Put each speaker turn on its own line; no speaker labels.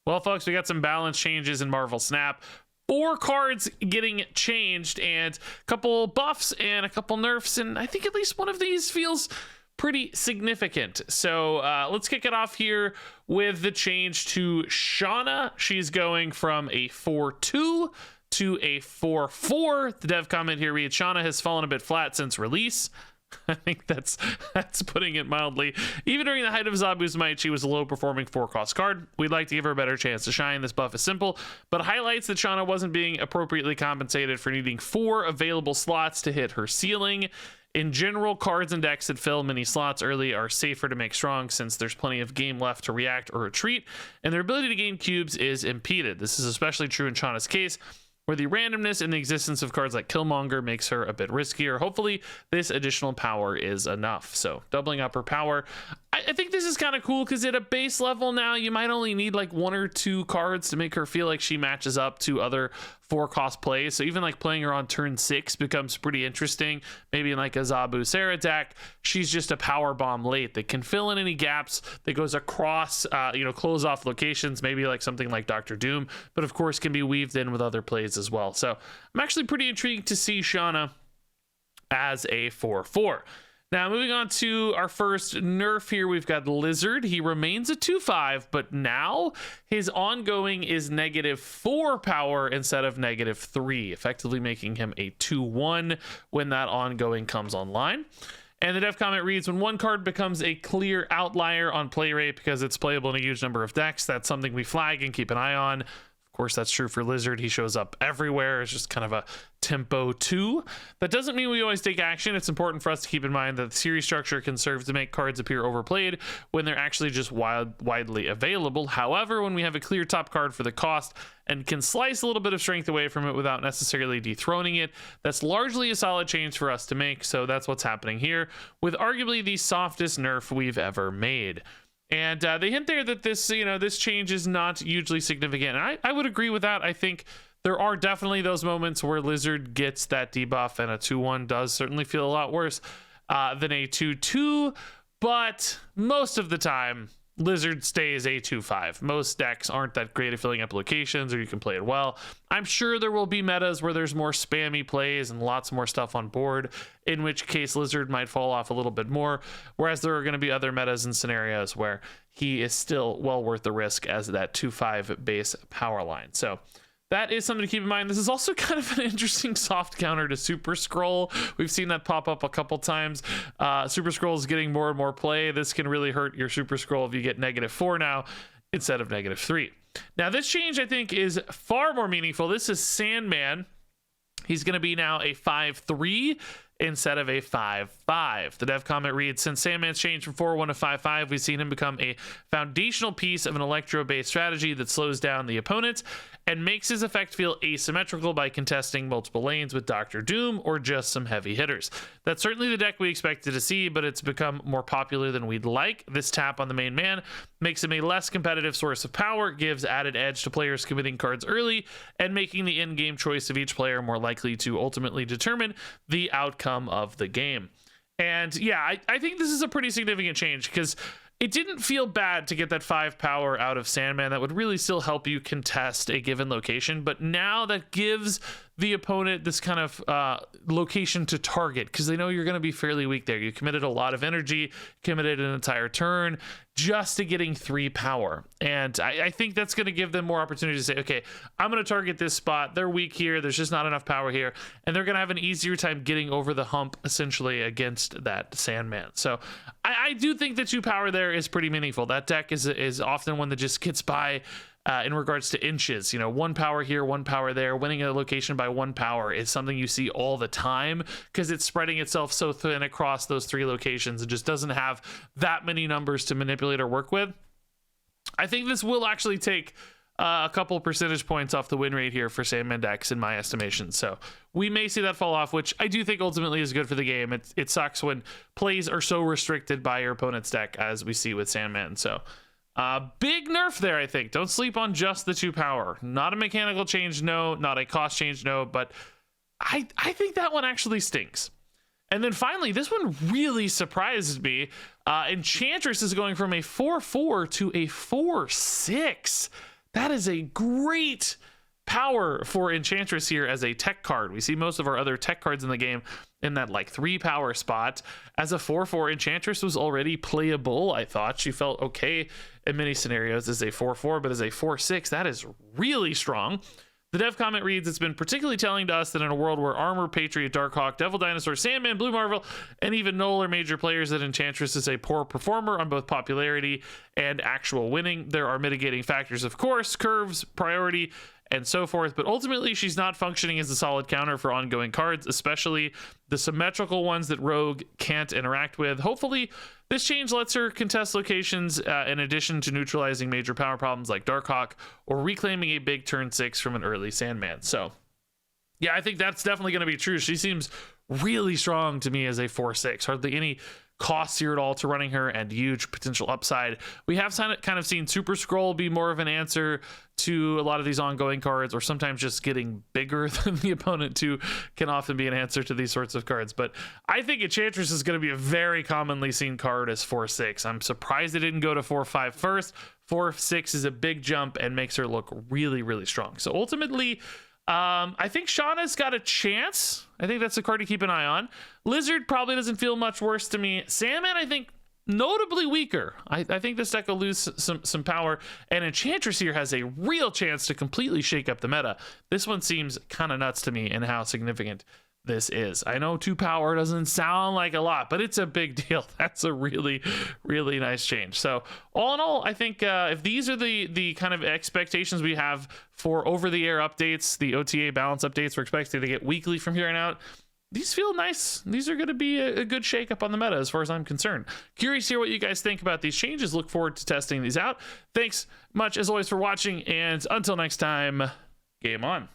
Well, folks, we got some balance changes in Marvel Snap. 4 cards getting changed and a couple buffs and a couple nerfs, and I think at least one of these feels pretty significant. So let's kick it off here with the change to Shauna. She's going from a 4-2 to a 4-4. The dev comment here reads, Shauna has fallen a bit flat since release. I think that's putting it mildly. Even during the height of Zabu's might, she was a low-performing 4-cost card. We'd like to give her a better chance to shine. This buff is simple, but highlights that Shauna wasn't being appropriately compensated for needing 4 available slots to hit her ceiling. In general, cards and decks that fill many slots early are safer to make strong since there's plenty of game left to react or retreat, and their ability to gain cubes is impeded. This is especially true in Shauna's case, where the randomness and the existence of cards like Killmonger makes her a bit riskier. Hopefully, this additional power is enough. So, doubling up her power. I think this is kind of cool because at a base level now, you might only need like 1 or 2 cards to make her feel like she matches up to other 4-cost plays. So even like playing her on turn 6 becomes pretty interesting. Maybe in like a Zabu Sarah deck, she's just a power bomb late that can fill in any gaps that goes across, close off locations, maybe like something like Dr. Doom, but of course can be weaved in with other plays as well. So I'm actually pretty intrigued to see Shauna as a 4-4. Now, moving on to our first nerf here, we've got Lizard. He remains a 2-5, but now his ongoing is -4 power instead of -3, effectively making him a 2-1 when that ongoing comes online. And the dev comment reads, when one card becomes a clear outlier on play rate because it's playable in a huge number of decks, that's something we flag and keep an eye on. Of course, that's true for Lizard. He shows up everywhere. It's just kind of a tempo 2. That doesn't mean we always take action. It's important for us to keep in mind that the series structure can serve to make cards appear overplayed when they're actually just widely available. However, when we have a clear top card for the cost and can slice a little bit of strength away from it without necessarily dethroning it, that's largely a solid change for us to make. So that's what's happening here with arguably the softest nerf we've ever made. And they hint there that this change is not hugely significant. And I would agree with that. I think there are definitely those moments where Lizard gets that debuff, and a 2-1 does certainly feel a lot worse than a 2-2. But most of the time, Lizard stays a 2-5. Most decks aren't that great at filling up locations, or you can play it well. I'm sure there will be metas where there's more spammy plays and lots more stuff on board, in which case Lizard might fall off a little bit more, whereas there are going to be other metas and scenarios where he is still well worth the risk as that 2-5 base power line. So that is something to keep in mind. This is also kind of an interesting soft counter to Super Scroll. We've seen that pop up a couple times. Super Scroll is getting more and more play. This can really hurt your Super Scroll if you get -4 now instead of -3. Now, this change, I think, is far more meaningful. This is Sandman. He's going to be now a 5-3 instead of a 5-5. The dev comment reads, since Sandman's changed from 4-1 to 5-5, we've seen him become a foundational piece of an electro-based strategy that slows down the opponent and makes his effect feel asymmetrical by contesting multiple lanes with Dr. Doom or just some heavy hitters. That's certainly the deck we expected to see, but it's become more popular than we'd like. This tap on the main man makes him a less competitive source of power, gives added edge to players committing cards early, and making the in-game choice of each player more likely to ultimately determine the outcome of the game. And yeah, I think this is a pretty significant change because it didn't feel bad to get that 5 power out of Sandman. That would really still help you contest a given location, but now that gives the opponent this kind of location to target because they know you're going to be fairly weak there. You committed a lot of energy, committed an entire turn just to getting 3 power. And I think that's going to give them more opportunity to say, okay, I'm going to target this spot. They're weak here. There's just not enough power here. And they're going to have an easier time getting over the hump essentially against that Sandman. So I do think the 2 power there is pretty meaningful. That deck is often one that just gets by in regards to inches. 1 power here, 1 power there. Winning a location by 1 power is something you see all the time because it's spreading itself so thin across those 3 locations and just doesn't have that many numbers to manipulate or work with. I think this will actually take a couple percentage points off the win rate here for Sandman decks in my estimation. So we may see that fall off, which I do think ultimately is good for the game. It sucks when plays are so restricted by your opponent's deck as we see with Sandman. So big nerf there, I think. Don't sleep on just the 2 power. Not a mechanical change, no. Not a cost change, no. But I think that one actually stinks. And then finally, this one really surprised me. Enchantress is going from a 4-4 to a 4-6. That is a great power for Enchantress here as a tech card. We see most of our other tech cards in the game in that like 3 power spot. As a 4/4, Enchantress was already playable. I thought she felt okay in many scenarios as a 4/4, but as a 4/6, that is really strong. The dev comment reads, it's been particularly telling to us that in a world where Armor, Patriot, Darkhawk, Devil Dinosaur, Sandman, Blue Marvel, and even Null are major players, that Enchantress is a poor performer on both popularity and actual winning. There are mitigating factors, of course, curves, priority, and so forth, but ultimately she's not functioning as a solid counter for ongoing cards, especially the symmetrical ones that Rogue can't interact with. Hopefully this change lets her contest locations in addition to neutralizing major power problems like Darkhawk or reclaiming a big turn 6 from an early Sandman. So yeah, I think that's definitely going to be true. She seems really strong to me as a 4/6. Hardly any costs here at all to running her, and huge potential upside. We have kind of seen Super Scroll be more of an answer to a lot of these ongoing cards, or sometimes just getting bigger than the opponent too can often be an answer to these sorts of cards. But I think Enchantress is going to be a very commonly seen card as 4/6. I'm surprised it didn't go to 4/5 first. 4/6 is a big jump and makes her look really, really strong. So ultimately, I think Shauna's got a chance. I think that's a card to keep an eye on. Lizard probably doesn't feel much worse to me. Sandman, I think, notably weaker. I think this deck will lose some power, and Enchantress here has a real chance to completely shake up the meta. This one seems kind of nuts to me in how significant this is. I know 2 power doesn't sound like a lot, but it's a big deal. That's a really, really nice change. So all in all, I think if these are the kind of expectations we have for over-the-air updates, the OTA balance updates we're expecting to get weekly from here on out, these feel nice. These are going to be a good shake-up on the meta as far as I'm concerned. Curious to hear what you guys think about these changes. Look forward to testing these out. Thanks much, as always, for watching, and until next time, game on.